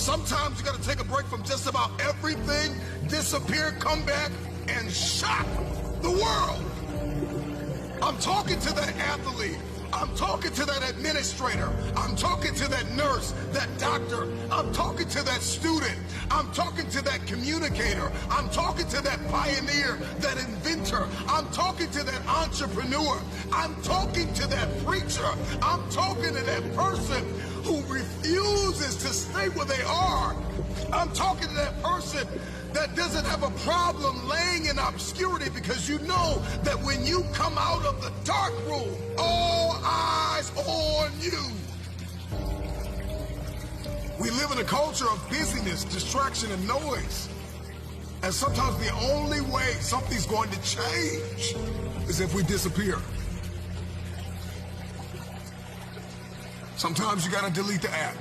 Sometimes you gotta take a break from just about everything, disappear, come back, and shock the world. I'm talking to that athlete. I'm talking to that administrator. I'm talking to that nurse, that doctor. I'm talking to that student. I'm talking to that communicator. I'm talking to that pioneer, that inventor. I'm talking to that entrepreneur. I'm talking to that preacher. I'm talking to that person who refuses to stay where they are. I'm talking to that person that doesn't have a problem laying in obscurity, because you know that when you come out of the dark room, all eyes on you. We live in a culture of busyness, distraction, and noise. And sometimes the only way something's going to change is if we disappear. Sometimes you gotta delete the app.